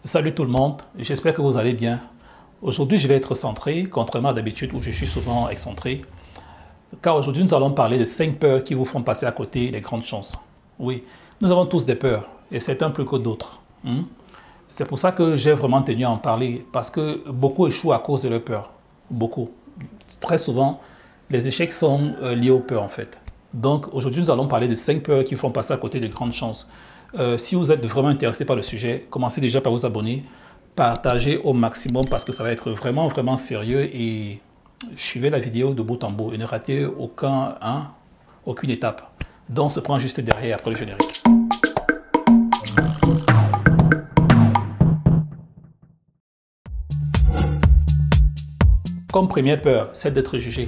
Salut tout le monde, j'espère que vous allez bien. Aujourd'hui, je vais être centré, contrairement à d'habitude où je suis souvent excentré, car aujourd'hui, nous allons parler de 5 peurs qui vous font passer à côté des grandes chances. Oui, nous avons tous des peurs, et certains plus que d'autres. C'est pour ça que j'ai vraiment tenu à en parler, parce que beaucoup échouent à cause de leurs peurs. Beaucoup. Très souvent, les échecs sont liés aux peurs en fait. Donc aujourd'hui, nous allons parler de 5 peurs qui font passer à côté de grandes chances. Si vous êtes vraiment intéressé par le sujet, commencez déjà par vous abonner, partagez au maximum parce que ça va être vraiment sérieux et suivez la vidéo de bout en bout et ne ratez aucune étape. Donc on se prend juste derrière après le générique. Comme première peur, c'est d'être jugé.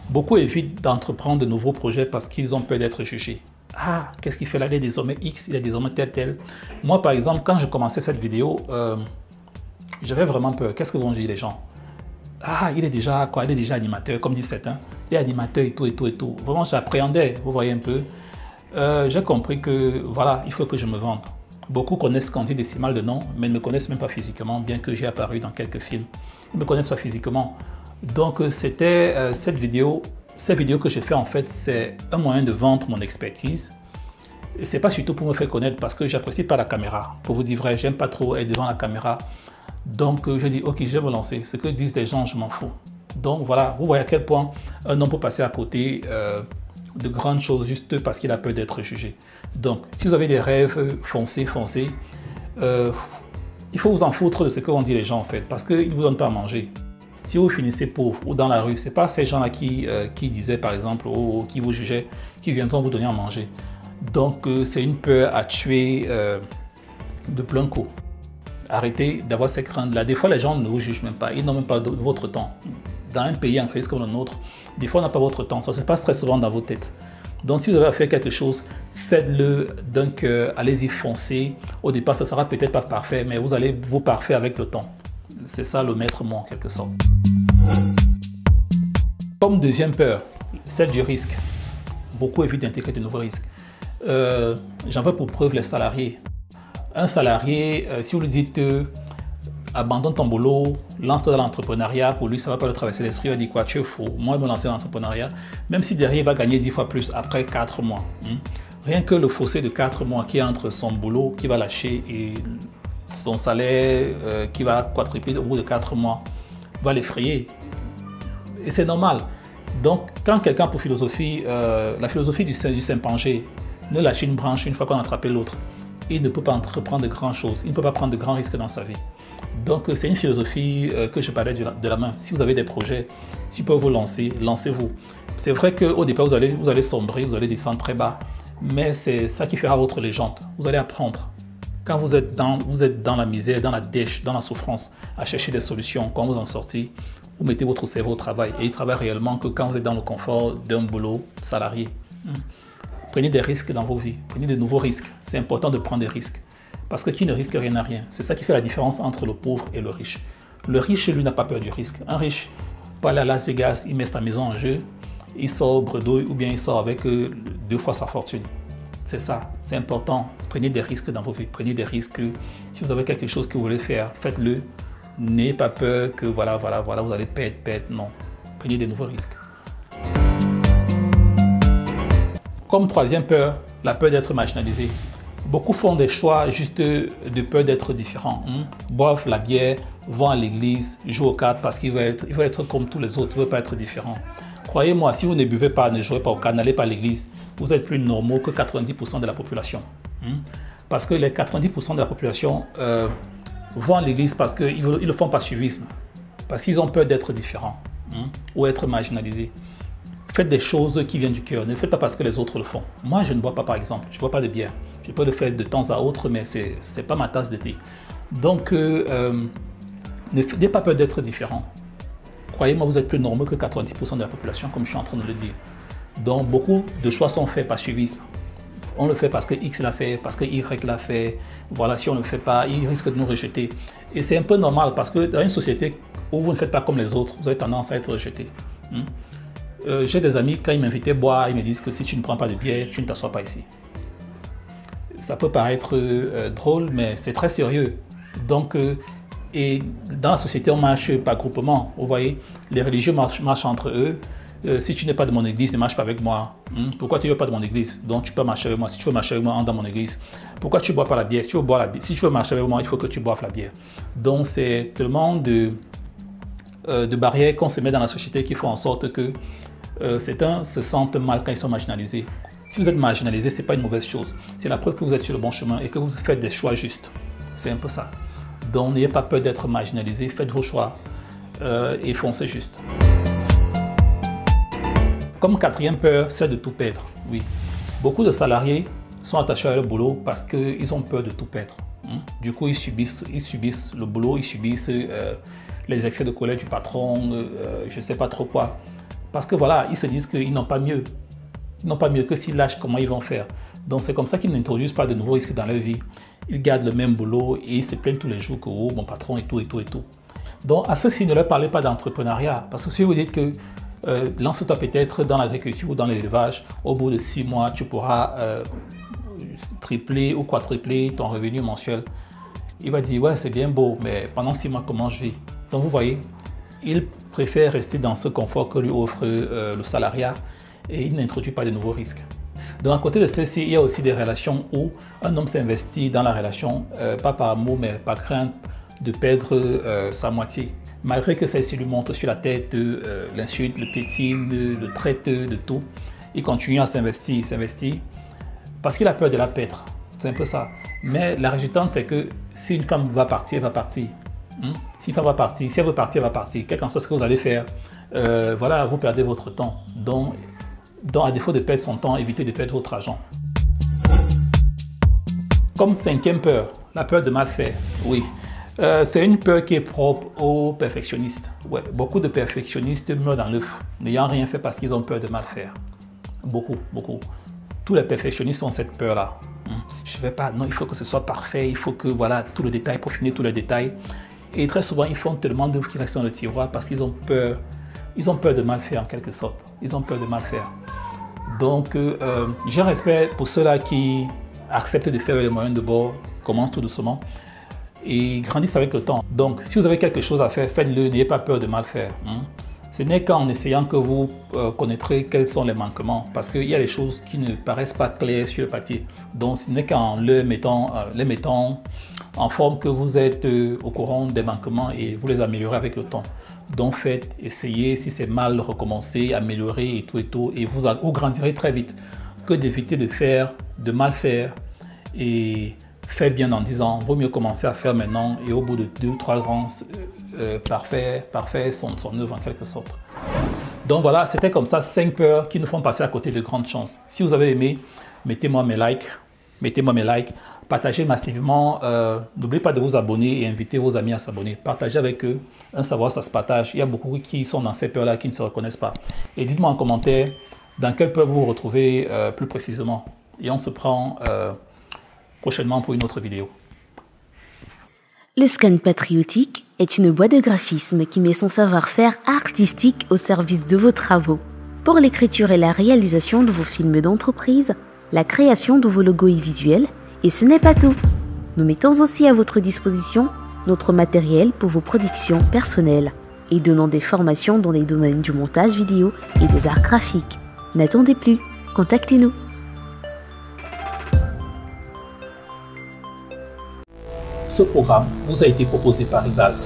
Beaucoup évitent d'entreprendre de nouveaux projets parce qu'ils ont peur d'être jugés. Ah, qu'est-ce qu'il fait là? Il est désormais X, il est désormais tel. Moi, par exemple, quand je commençais cette vidéo, j'avais vraiment peur. Qu'est-ce que vont dire les gens? Ah, il est déjà quoi? Il est déjà animateur, comme disent certains. Il est animateur et tout. Vraiment, j'appréhendais, vous voyez un peu. J'ai compris que, voilà, il faut que je me vende. Beaucoup connaissent Candy Décimal de nom, mais ne me connaissent même pas physiquement, bien que j'ai apparu dans quelques films. Ils ne me connaissent pas physiquement. Donc, c'était cette vidéo que j'ai fait, en fait, c'est un moyen de vendre mon expertise. Et c'est pas surtout pour me faire connaître, parce que j'apprécie pas la caméra. Pour vous dire vrai, j'aime pas trop être devant la caméra. Donc, je dis, ok, je vais me lancer. Ce que disent les gens, je m'en fous. Donc, voilà, vous voyez à quel point un homme peut passer à côté de grandes choses juste parce qu'il a peur d'être jugé. Donc, si vous avez des rêves, foncez. Il faut vous en foutre de ce que vont dire les gens, en fait, parce qu'ils ne vous donnent pas à manger. Si vous finissez pauvre ou dans la rue, ce n'est pas ces gens-là qui disaient, par exemple, ou qui vous jugeaient, qui viendront vous donner à manger. Donc, c'est une peur à tuer de plein coup. Arrêtez d'avoir ces craintes-là. Des fois, les gens ne vous jugent même pas. Ils n'ont même pas votre temps. Dans un pays en crise comme le nôtre, des fois, on n'a pas votre temps. Ça se passe très souvent dans vos têtes. Donc, si vous avez à faire quelque chose, faites-le d'un cœur. Allez-y, foncez. Au départ, ça ne sera peut-être pas parfait, mais vous allez vous parfaire avec le temps. C'est ça le maître mot en quelque sorte. Comme deuxième peur, celle du risque. Beaucoup évitent d'intégrer de nouveaux risques. J'en veux pour preuve les salariés. Un salarié, si vous lui dites abandonne ton boulot, lance-toi dans l'entrepreneuriat, pour lui ça ne va pas le traverser l'esprit, il va dire quoi, tu es fou, moi je me lancer dans l'entrepreneuriat, même si derrière il va gagner 10 fois plus après 4 mois. Rien que le fossé de 4 mois qui est entre son boulot qui va lâcher et son salaire qui va quadrupler au bout de 4 mois va l'effrayer. Et c'est normal. Donc, quand quelqu'un pour philosophie, la philosophie du Saint-Pangé, ne lâche une branche une fois qu'on a attrapé l'autre, il ne peut pas entreprendre de grandes choses, il ne peut pas prendre de grands risques dans sa vie. Donc, c'est une philosophie que je parlais de la main. Si vous avez des projets, si vous pouvez vous lancer, lancez-vous. C'est vrai qu'au départ, vous allez sombrer, vous allez descendre très bas, mais c'est ça qui fera votre légende. Vous allez apprendre. Quand vous êtes dans la misère, dans la dèche, dans la souffrance, à chercher des solutions, quand vous en sortez, vous mettez votre cerveau au travail et il travaille réellement que quand vous êtes dans le confort d'un boulot salarié. Prenez des risques dans vos vies, prenez de nouveaux risques. C'est important de prendre des risques. Parce que qui ne risque rien n'a rien. C'est ça qui fait la différence entre le pauvre et le riche. Le riche, lui, n'a pas peur du risque. Un riche peut aller à Las Vegas, il met sa maison en jeu, il sort bredouille ou bien il sort avec 2 fois sa fortune. C'est ça, c'est important. Prenez des risques dans vos vies, prenez des risques. Si vous avez quelque chose que vous voulez faire, faites-le. N'ayez pas peur que voilà, vous allez perdre. Non, prenez des nouveaux risques. Comme troisième peur, la peur d'être marginalisé. Beaucoup font des choix juste de peur d'être différents. Boivent la bière, vont à l'église, jouent aux cartes parce qu'ils veulent être comme tous les autres, ils ne veulent pas être différents. Croyez-moi, si vous ne buvez pas, ne jouez pas aux cartes, n'allez pas à l'église, vous êtes plus normaux que 90% de la population. Parce que les 90% de la population vont à l'église parce qu'ils ne le font par suivisme, parce qu'ils ont peur d'être différents ou être marginalisés. Faites des choses qui viennent du cœur. Ne le faites pas parce que les autres le font. Moi, je ne bois pas, par exemple. Je ne bois pas de bière. Je peux le faire de temps à autre, mais ce n'est pas ma tasse de thé. Donc, n'ayez pas peur d'être différent. Croyez-moi, vous êtes plus normaux que 90% de la population, comme je suis en train de le dire. Donc, beaucoup de choix sont faits par suivisme. On le fait parce que X l'a fait, parce que Y l'a fait. Voilà, si on ne le fait pas, il risque de nous rejeter. Et c'est un peu normal parce que dans une société où vous ne faites pas comme les autres, vous avez tendance à être rejeté. J'ai des amis, quand ils m'invitaient boire, ils me disent que si tu ne prends pas de bière, tu ne t'assois pas ici. Ça peut paraître drôle, mais c'est très sérieux. Donc, et dans la société, on marche par groupement. Vous voyez, les religieux marchent entre eux. Si tu n'es pas de mon église, ne marche pas avec moi. Pourquoi tu ne veux pas de mon église? Donc tu peux marcher avec moi. Si tu veux marcher avec moi, entre dans mon église. Pourquoi tu ne bois pas la bière? Si tu veux boire la bière, si tu veux marcher avec moi, il faut que tu boives la bière. Donc c'est tellement de barrières qu'on se met dans la société qui font en sorte que certains se sentent mal quand ils sont marginalisés. Si vous êtes marginalisé, ce n'est pas une mauvaise chose. C'est la preuve que vous êtes sur le bon chemin et que vous faites des choix justes. C'est un peu ça. Donc n'ayez pas peur d'être marginalisé, faites vos choix et foncez juste. Comme quatrième peur, c'est de tout perdre. Oui, beaucoup de salariés sont attachés à leur boulot parce qu'ils ont peur de tout perdre. Du coup, ils subissent le boulot, ils subissent les excès de colère du patron, je ne sais pas trop quoi. Parce que voilà, ils se disent qu'ils n'ont pas mieux. Ils n'ont pas mieux que s'ils lâchent, comment ils vont faire. Donc c'est comme ça qu'ils n'introduisent pas de nouveaux risques dans leur vie. Ils gardent le même boulot et ils se plaignent tous les jours que oh, mon patron et tout. Donc à ceux-ci, ne leur parlez pas d'entrepreneuriat. Parce que si vous dites que lance-toi peut-être dans l'agriculture ou dans l'élevage, au bout de 6 mois, tu pourras tripler ou quadrupler ton revenu mensuel. Il va dire, ouais, c'est bien beau, mais pendant 6 mois, comment je vis? Donc vous voyez, il préfère rester dans ce confort que lui offre le salariat et il n'introduit pas de nouveaux risques. Donc à côté de ceci, il y a aussi des relations où un homme s'investit dans la relation, pas par amour, mais par crainte de perdre sa moitié. Malgré que celle-ci lui montre sur la tête l'insulte, le piétine, le traite de tout, il continue à s'investir parce qu'il a peur de la perdre. C'est un peu ça. Mais la résultante, c'est que si une femme va partir, elle va partir. Si une femme va partir, si elle veut partir, elle va partir. Quel qu'en soit ce que vous allez faire, voilà, vous perdez votre temps. Donc, à défaut de perdre son temps, évitez de perdre votre argent. Comme cinquième peur, la peur de mal faire. Oui. C'est une peur qui est propre aux perfectionnistes. Ouais, beaucoup de perfectionnistes meurent dans l'œuf, n'ayant rien fait parce qu'ils ont peur de mal faire. Beaucoup. Tous les perfectionnistes ont cette peur-là. Je vais pas, non, il faut que ce soit parfait, il faut que, voilà, tout le détail, pour finir tout le détail. Et très souvent, ils font tellement d'œuvres qui restent dans le tiroir parce qu'ils ont peur. Ils ont peur de mal faire en quelque sorte. Ils ont peur de mal faire. Donc, j'ai un respect pour ceux-là qui acceptent de faire les moyens de bord, commencent tout doucement et grandissent avec le temps. Donc, si vous avez quelque chose à faire, faites-le, n'ayez pas peur de mal faire. Ce n'est qu'en essayant que vous connaîtrez quels sont les manquements, parce qu'il y a des choses qui ne paraissent pas claires sur le papier. Donc, ce n'est qu'en les mettant en forme que vous êtes au courant des manquements et vous les améliorez avec le temps. Donc, faites, essayez, si c'est mal, recommencez, améliorez et tout, et vous grandirez très vite. Que d'éviter de mal faire et faire bien dans 10 ans. Vaut mieux commencer à faire maintenant et au bout de 2 ou 3 ans, parfait son œuvre en quelque sorte. Donc voilà, c'était comme ça 5 peurs qui nous font passer à côté de grandes chances. Si vous avez aimé, mettez-moi mes likes, partagez massivement, n'oubliez pas de vous abonner et invitez vos amis à s'abonner. Partagez avec eux, un savoir ça se partage. Il y a beaucoup qui sont dans ces peurs-là qui ne se reconnaissent pas. Et dites-moi en commentaire dans quelle peur vous vous retrouvez plus précisément. Et on se prend prochainement pour une autre vidéo. Le Scan Patriotique est une boîte de graphisme qui met son savoir-faire artistique au service de vos travaux. Pour l'écriture et la réalisation de vos films d'entreprise, la création de vos logos et visuels, et ce n'est pas tout. Nous mettons aussi à votre disposition notre matériel pour vos productions personnelles et donnons des formations dans les domaines du montage vidéo et des arts graphiques. N'attendez plus, contactez-nous. Ce programme vous a été proposé par Rivals.